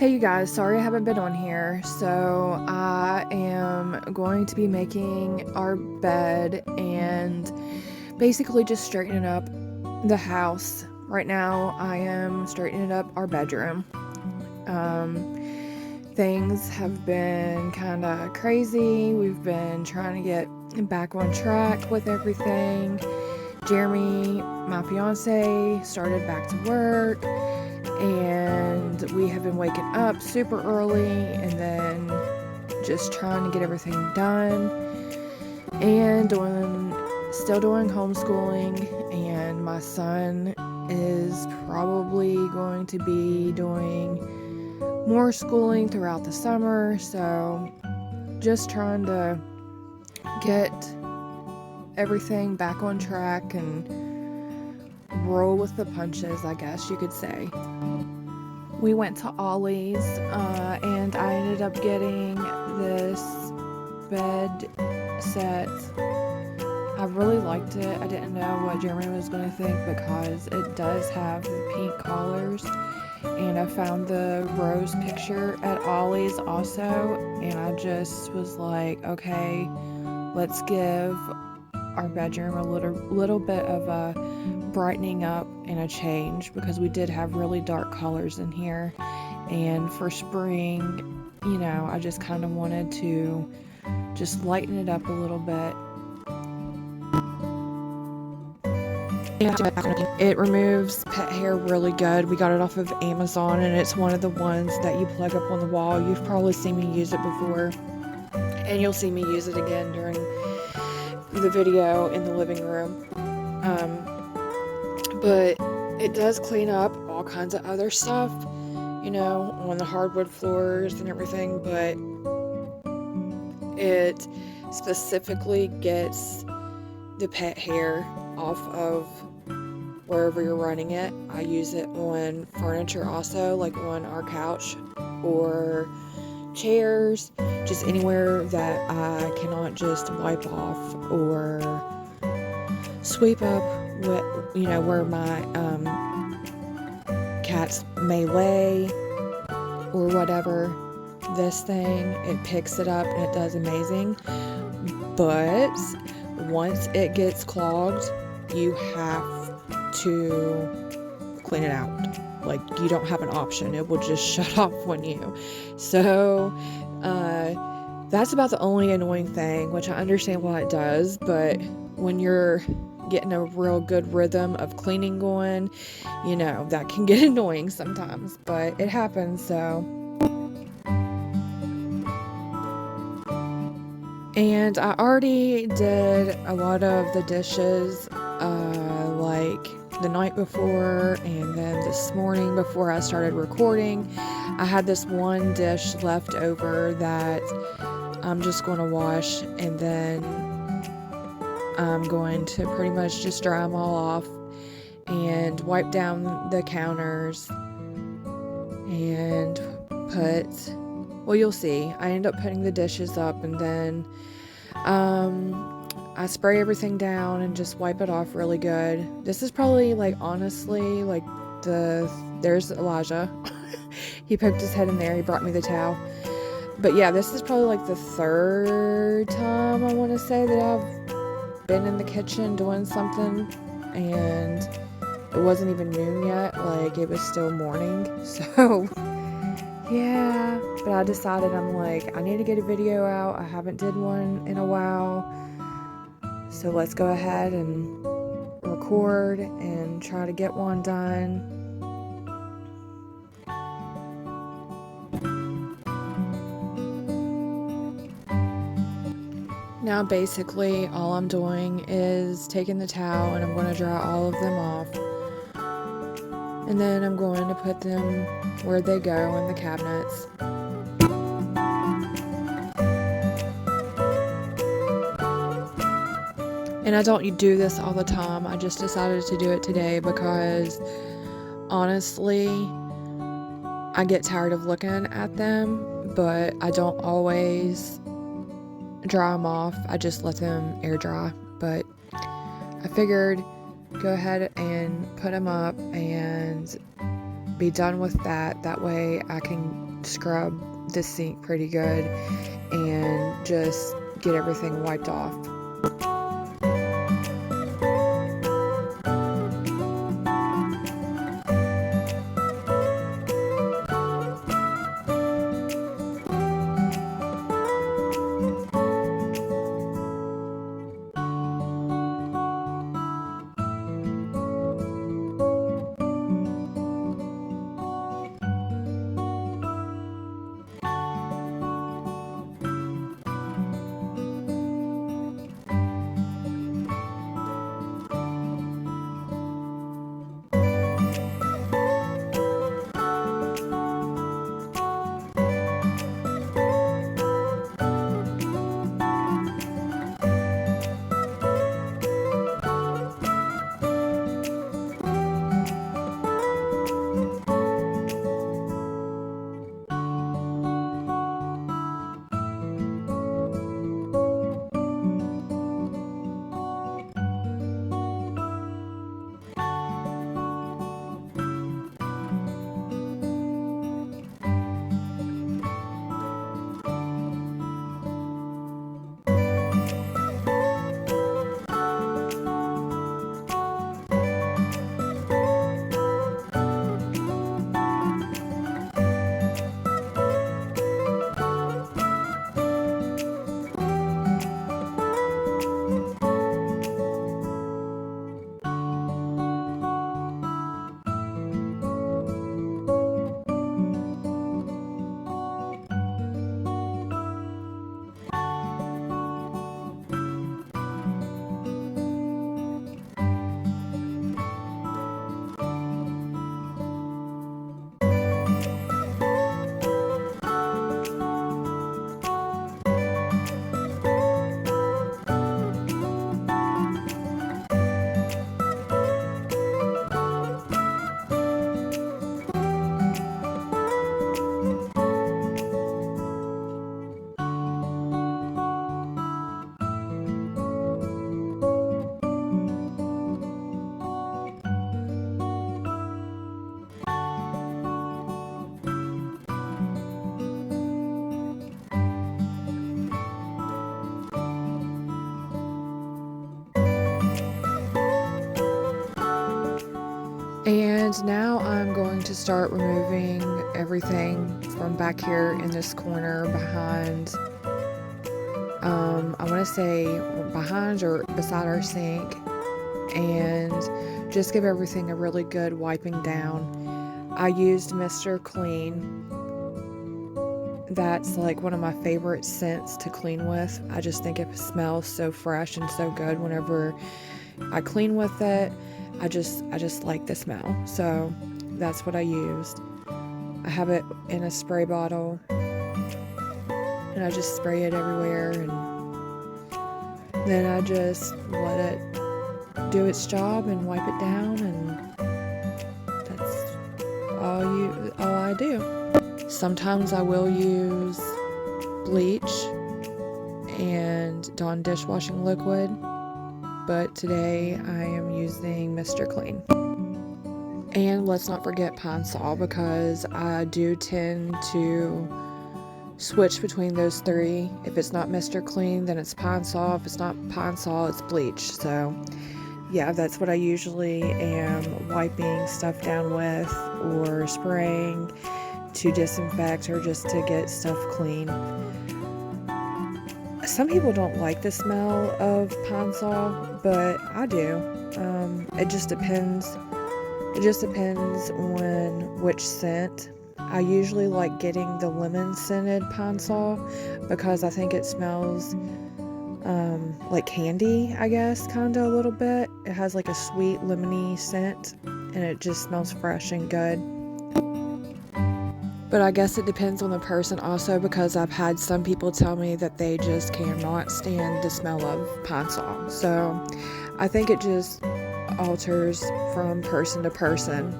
Hey you guys, sorry I haven't been on here. So I am going to be making our bed and basically just straightening up the house. Right now I am straightening up our bedroom. Things have been kind of crazy. We've been trying to get back on track with everything. Jeremy, my fiance, started back to work. And we have been waking up super early and then just trying to get everything done and still doing homeschooling. And my son is probably going to be doing more schooling throughout the summer, so just trying to get everything back on track and roll with the punches, I guess you could say. We went to Ollie's and I ended up getting this bed set. I really liked it. I didn't know what Jeremy was going to think because it does have the pink collars, and I found the rose picture at Ollie's also, and I just was like, okay, let's give our bedroom a little bit of a brightening up and a change, because we did have really dark colors in here, and for spring, you know, I just kind of wanted to just lighten it up a little bit. It removes pet hair really good. We got it off of Amazon, and it's one of the ones that you plug up on the wall. You've probably seen me use it before, and you'll see me use it again during the video in the living room. But it does clean up all kinds of other stuff, you know, on the hardwood floors and everything, but it specifically gets the pet hair off of wherever you're running it. I use it on furniture also, like on our couch or chairs, just anywhere that I cannot just wipe off or sweep up with, you know, where my cats may lay or whatever. This thing, it picks it up and it does amazing. But once it gets clogged, you have to clean it out. Like, you don't have an option. It will just shut off on you. So that's about the only annoying thing, which I understand why it does, but when you're getting a real good rhythm of cleaning going, you know, that can get annoying sometimes, but it happens. So, and I already did a lot of the dishes like the night before, and then this morning before I started recording, I had this one dish left over that I'm just going to wash, and then I'm going to pretty much just dry them all off and wipe down the counters and well, you'll see. I end up putting the dishes up, and then I spray everything down and just wipe it off really good. This is probably, like, honestly, like, there's Elijah. He poked his head in there. He brought me the towel. But yeah, this is probably like the third time I want to say that I've been in the kitchen doing something, and it wasn't even noon yet. Like, it was still morning. So yeah, but I decided, I'm like, I need to get a video out. I haven't did one in a while, so let's go ahead and record and try to get one done. Now basically all I'm doing is taking the towel and I'm going to dry all of them off, and then I'm going to put them where they go in the cabinets. And I don't do this all the time. I just decided to do it today because honestly, I get tired of looking at them, but I don't always dry them off. I just let them air dry. But I figured go ahead and put them up and be done with that. That way I can scrub the sink pretty good and just get everything wiped off. And now I'm going to start removing everything from back here in this corner behind, I want to say behind or beside our sink, and just give everything a really good wiping down. I used Mr. Clean. That's like one of my favorite scents to clean with. I just think it smells so fresh and so good whenever I clean with it. I just like the smell, so that's what I used. I have it in a spray bottle, and I just spray it everywhere, and then I just let it do its job and wipe it down, and that's all I do. Sometimes I will use bleach and Dawn dishwashing liquid, but today I am using Mr. Clean. And let's not forget Pine Sol, because I do tend to switch between those three. If it's not Mr. Clean, then it's Pine Sol. If it's not Pine Sol, it's bleach. So yeah, that's what I usually am wiping stuff down with, or spraying to disinfect, or just to get stuff clean. Some people don't like the smell of Pine Sol, but I do. It just depends. It just depends on which scent. I usually like getting the lemon scented Pine Sol, because I think it smells like candy, I guess, kind of a little bit. It has like a sweet lemony scent, and it just smells fresh and good. But I guess it depends on the person also, because I've had some people tell me that they just cannot stand the smell of Pine Sol. So I think it just alters from person to person.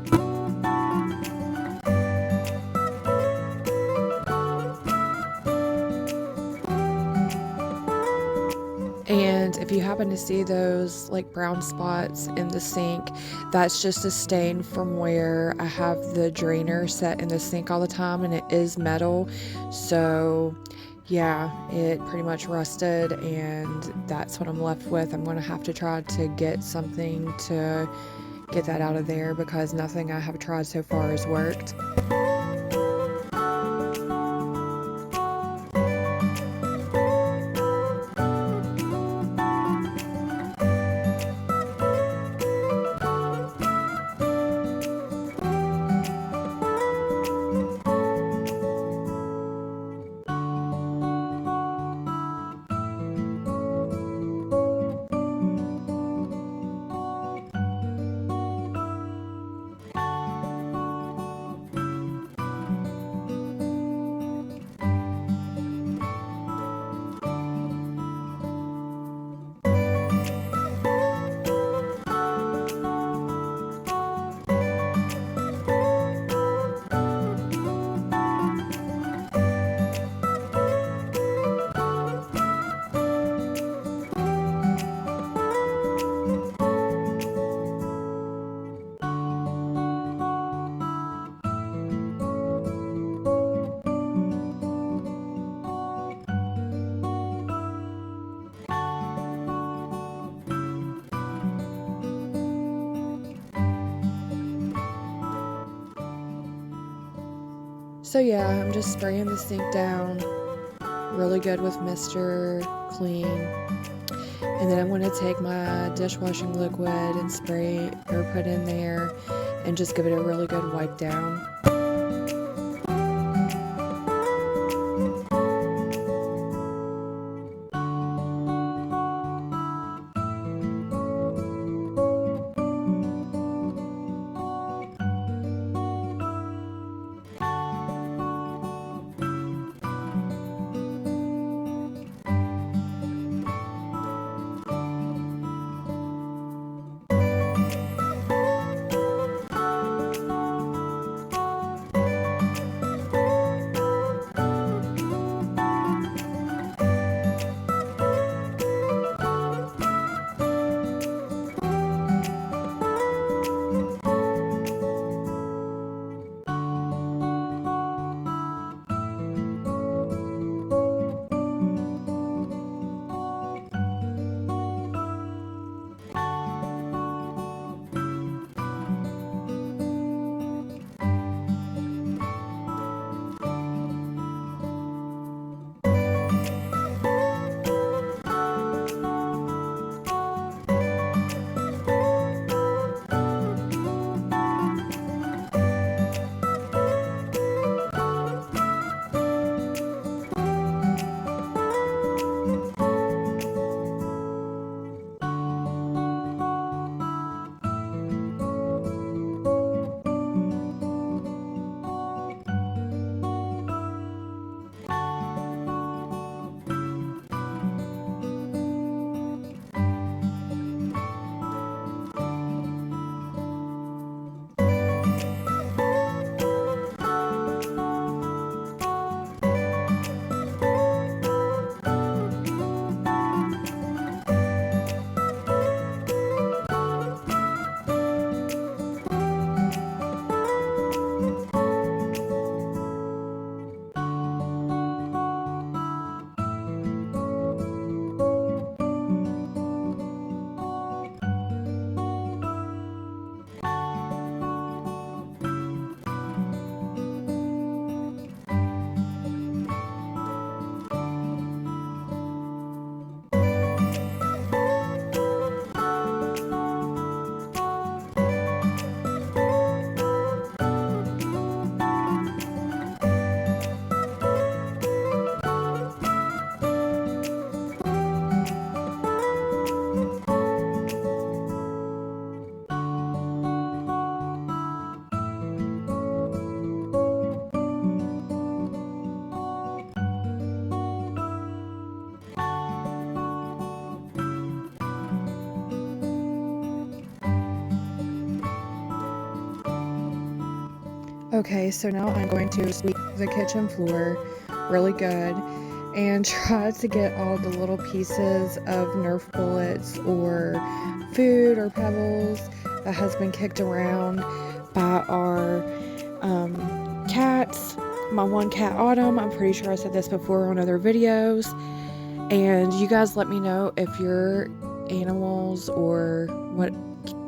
And if you happen to see those like brown spots in the sink, that's just a stain from where I have the drainer set in the sink all the time, and it is metal. So yeah, it pretty much rusted, and that's what I'm left with. I'm going to have to try to get something to get that out of there because nothing I have tried so far has worked. So yeah, I'm just spraying the sink down really good with Mr. Clean. And then I'm going to take my dishwashing liquid and spray or put in there and just give it a really good wipe down. Okay, so now I'm going to sweep the kitchen floor really good, and try to get all the little pieces of Nerf bullets or food or pebbles that has been kicked around by our cats. My one cat, Autumn, I'm pretty sure I said this before on other videos. And you guys let me know if your animals or what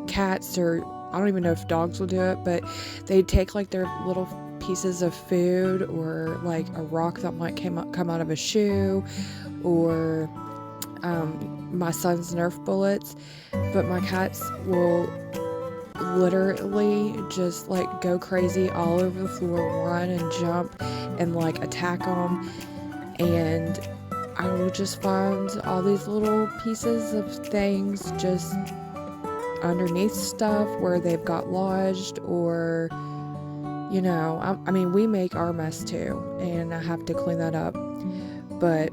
cats, or I don't even know if dogs will do it, but they take like their little pieces of food or like a rock that might come out of a shoe, or my son's Nerf bullets. But my cats will literally just like go crazy all over the floor, run and jump and like attack them, and I will just find all these little pieces of things just underneath stuff where they've got lodged, or you know, I mean, we make our mess too, and I have to clean that up. But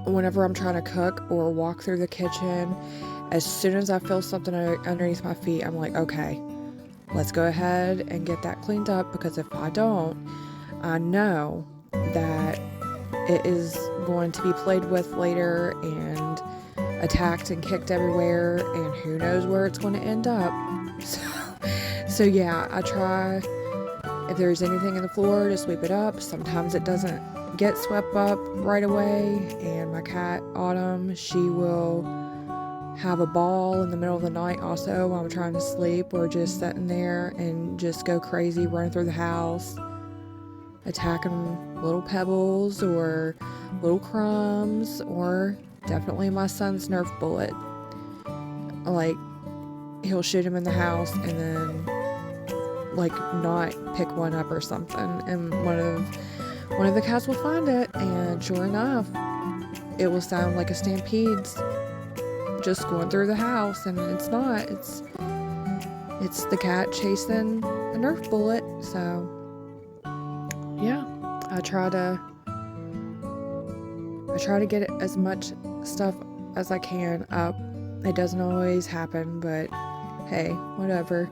whenever I'm trying to cook or walk through the kitchen, as soon as I feel something underneath my feet, I'm like, okay, let's go ahead and get that cleaned up, because if I don't, I know that it is going to be played with later and attacked and kicked everywhere, and who knows where it's going to end up. So yeah, I try, if there's anything in the floor, to sweep it up. Sometimes it doesn't get swept up right away, and my cat, Autumn, she will have a ball in the middle of the night also while I'm trying to sleep, or just sitting there and just go crazy, running through the house, attacking little pebbles or little crumbs, or definitely my son's Nerf bullet. Like, he'll shoot him in the house and then like not pick one up or something, and one of the cats will find it, and sure enough, it will sound like a stampede's just going through the house, and it's not. It's the cat chasing a Nerf bullet. So yeah, I try to get as much stuff as I can up. It doesn't always happen, but hey, whatever.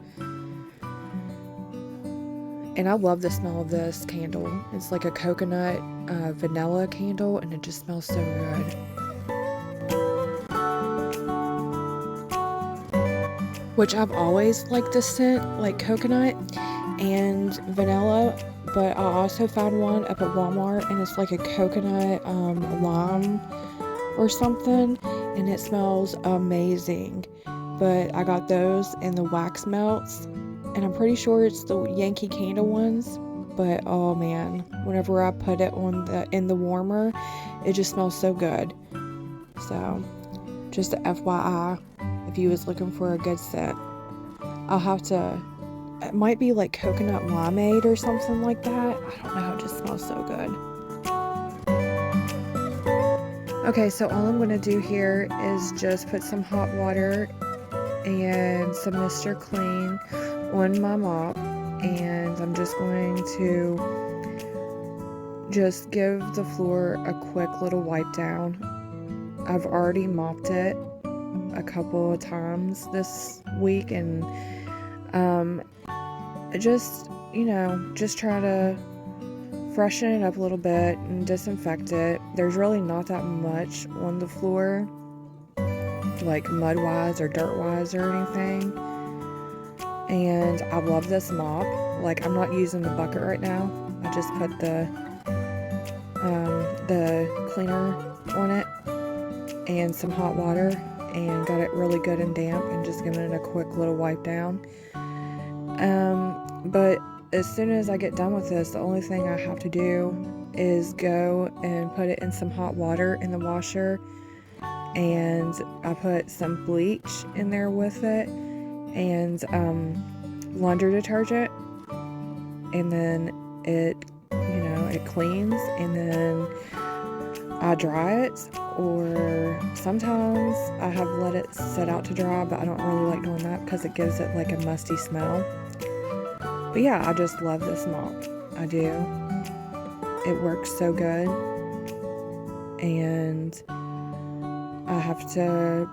And I love the smell of this candle. It's like a coconut vanilla candle, and it just smells so good. Which I've always liked the scent, like coconut and vanilla, but I also found one up at Walmart, and it's like a coconut lime or something, and it smells amazing. But I got those in the wax melts, and I'm pretty sure it's the Yankee Candle ones, but oh man, whenever I put it in the warmer, it just smells so good. So just a FYI, if you was looking for a good scent, it might be like coconut limeade or something like that. I don't know, it just smells so good. Okay, so all I'm going to do here is just put some hot water and some Mr. Clean on my mop, and I'm just going to just give the floor a quick little wipe down. I've already mopped it a couple of times this week, and just try to freshen it up a little bit and disinfect it. There's really not that much on the floor, like mud wise or dirt wise or anything, and I love this mop. Like, I'm not using the bucket right now. I just put the cleaner on it and some hot water, and got it really good and damp, and just giving it a quick little wipe down. But as soon as I get done with this, the only thing I have to do is go and put it in some hot water in the washer, and I put some bleach in there with it, and laundry detergent, and then it cleans, and then I dry it, or sometimes I have let it set out to dry, but I don't really like doing that because it gives it like a musty smell. But yeah, I just love this mop. I do. It works so good. And I have to,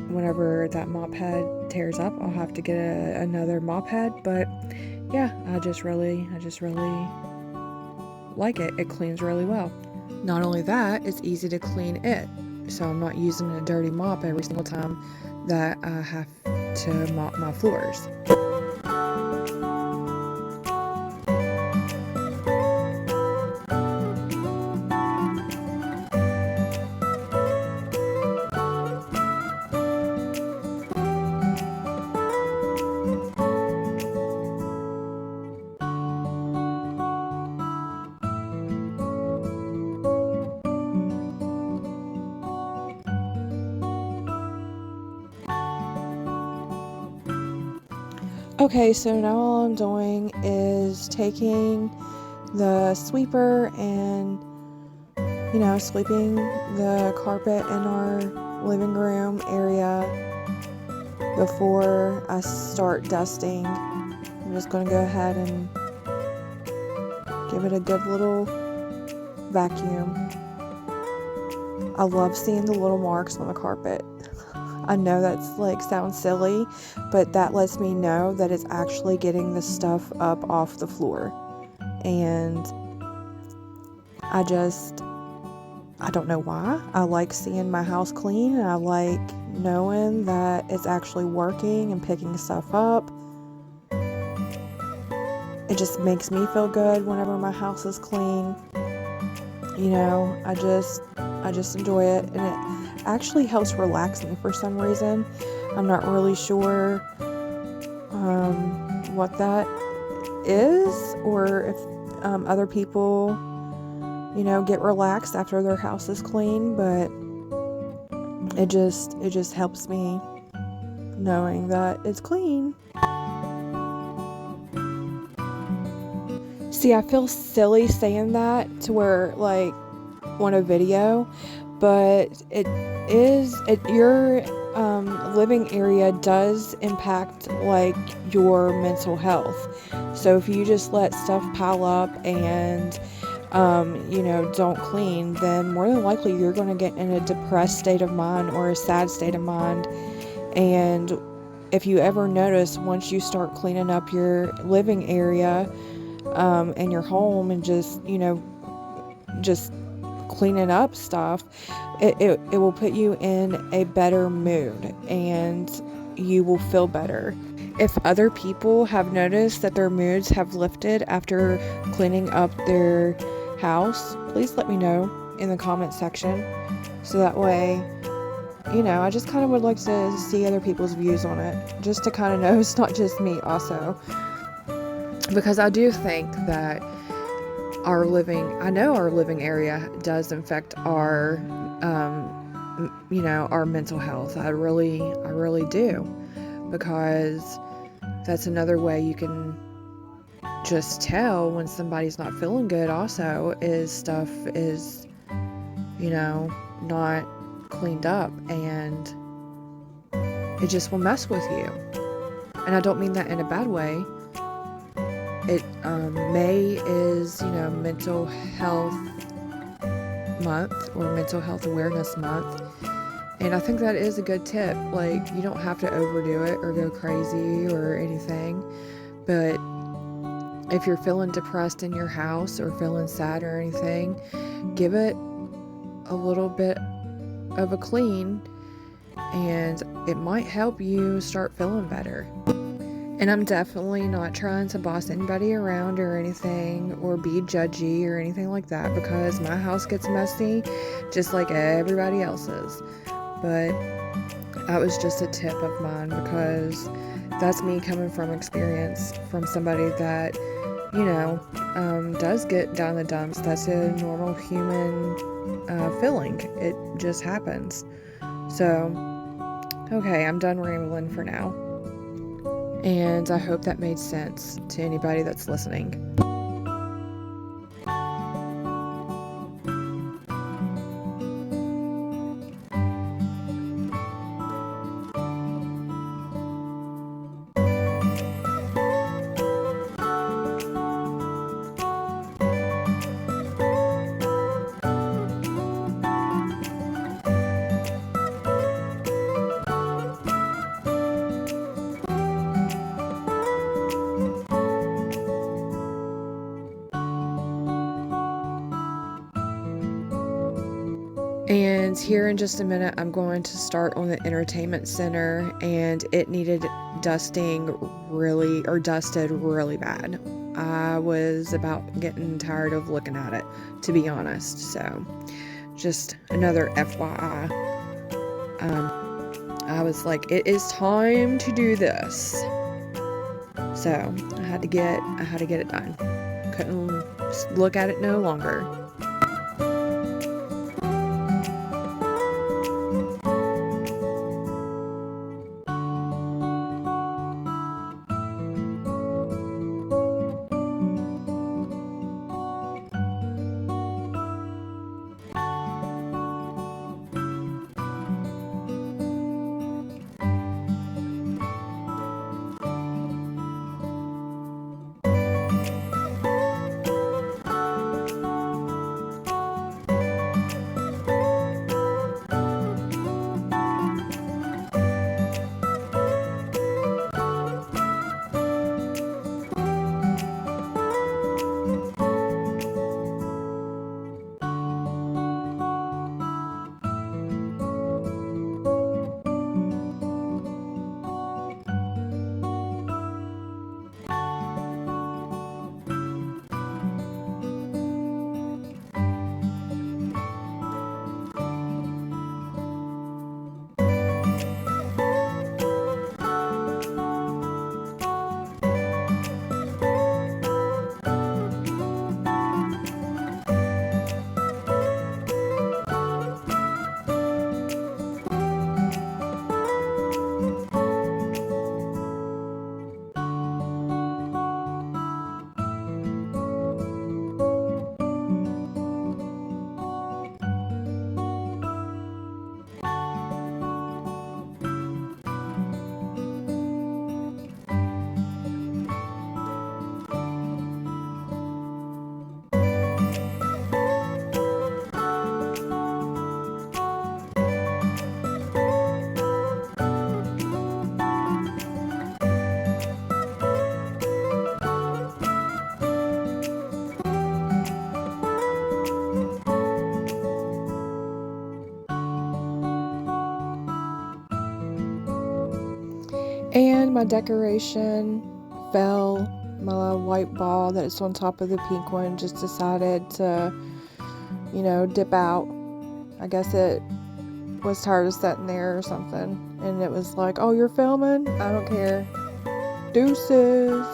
whenever that mop head tears up, I'll have to get another mop head. But yeah, I just really like it. It cleans really well. Not only that, it's easy to clean it, so I'm not using a dirty mop every single time that I have to mop my floors. Okay, so now all I'm doing is taking the sweeper and, sweeping the carpet in our living room area before I start dusting. I'm just going to go ahead and give it a good little vacuum. I love seeing the little marks on the carpet. I know that's sounds silly, but that lets me know that it's actually getting the stuff up off the floor. And I don't know why. I like seeing my house clean, and I like knowing that it's actually working and picking stuff up. It just makes me feel good whenever my house is clean. I just enjoy it, and it actually helps relax me for some reason. I'm not really sure what that is, or if other people, get relaxed after their house is clean, but it just helps me knowing that it's clean. See, I feel silly saying that to where on a video, but your living area does impact your mental health. So if you just let stuff pile up and don't clean, then more than likely you're going to get in a depressed state of mind or a sad state of mind. And if you ever notice, once you start cleaning up your living area and your home, and just cleaning up stuff, it will put you in a better mood, and you will feel better. If other people have noticed that their moods have lifted after cleaning up their house, please let me know in the comment section, so that way, I just kind of would like to see other people's views on it, just to kind of know it's not just me also. Because I do think that our living area does affect our mental health. I really do, because that's another way you can just tell when somebody's not feeling good also, is stuff is not cleaned up, and it just will mess with you. And I don't mean that in a bad way. May is mental health month, or mental health awareness month, and I think that is a good tip. You don't have to overdo it or go crazy or anything, but if you're feeling depressed in your house or feeling sad or anything, give it a little bit of a clean, and it might help you start feeling better. And I'm definitely not trying to boss anybody around or anything, or be judgy or anything like that, because my house gets messy just like everybody else's. But that was just a tip of mine, because that's me coming from experience, from somebody that does get down the dumps. That's a normal human feeling. It just happens. So okay, I'm done rambling for now. And I hope that made sense to anybody that's listening. And here in just a minute, I'm going to start on the entertainment center, and it needed dusted really bad. I was about getting tired of looking at it, to be honest. So just another FYI. I was like, it is time to do this. So I had to get it done. Couldn't look at it no longer. And my decoration fell. My white ball that is on top of the pink one just decided to, dip out. I guess it was tired of sitting there or something. And it was like, oh, you're filming? I don't care. Deuces.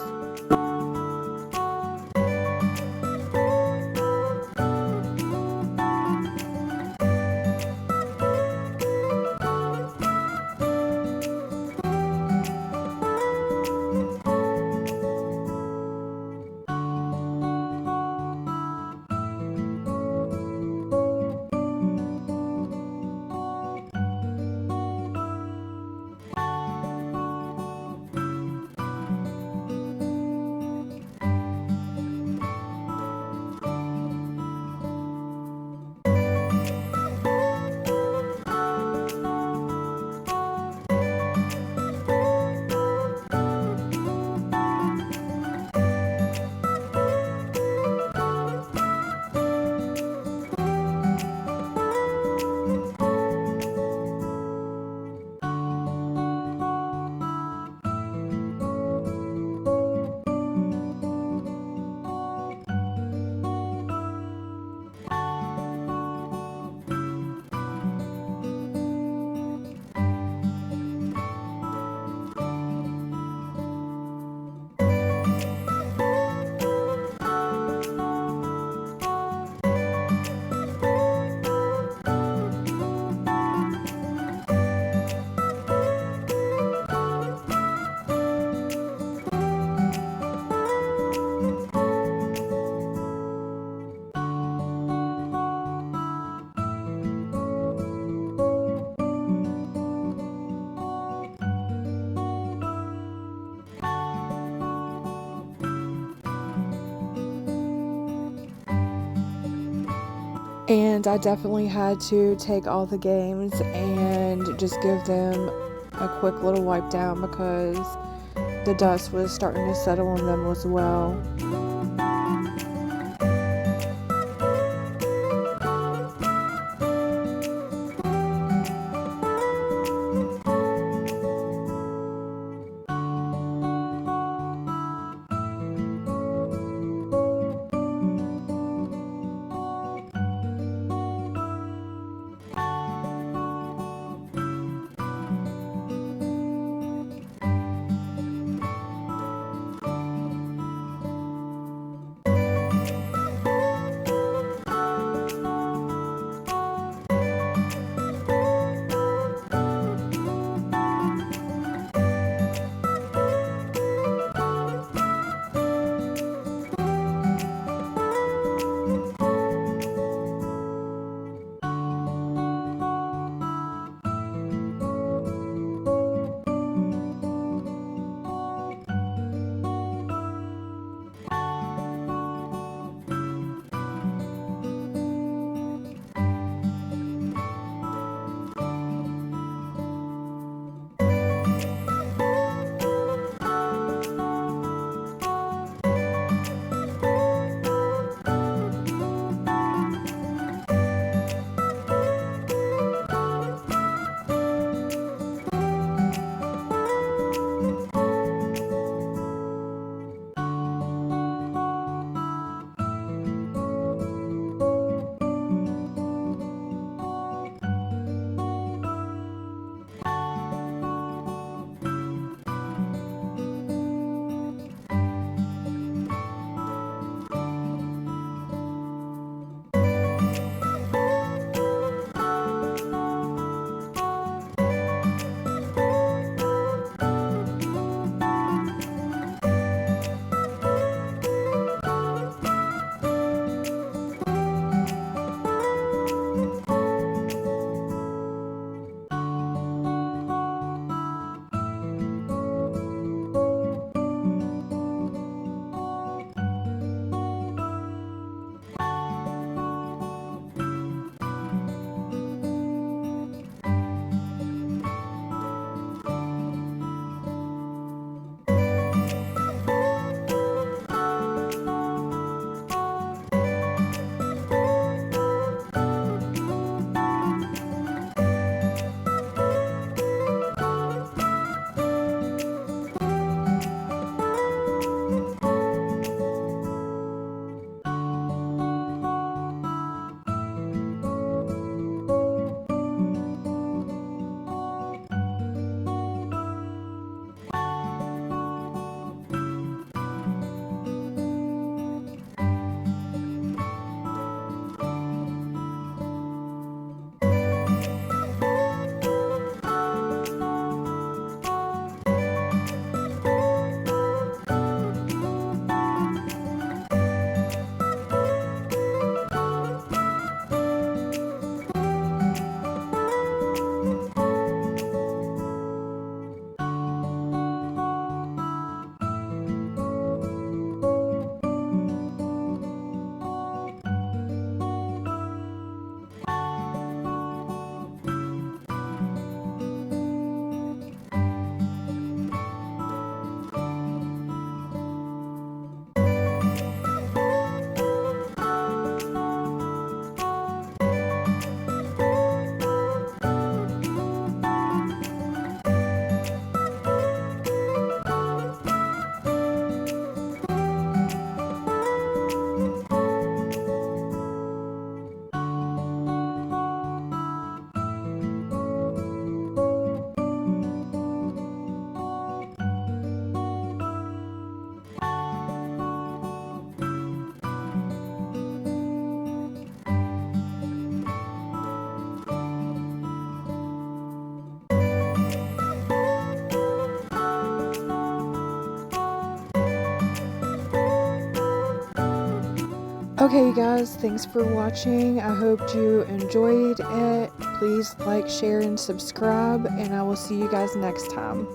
And I definitely had to take all the games and just give them a quick little wipe down because the dust was starting to settle on them as well. Okay, you guys, thanks for watching. I hope you enjoyed it. Please like, share, and subscribe, and I will see you guys next time.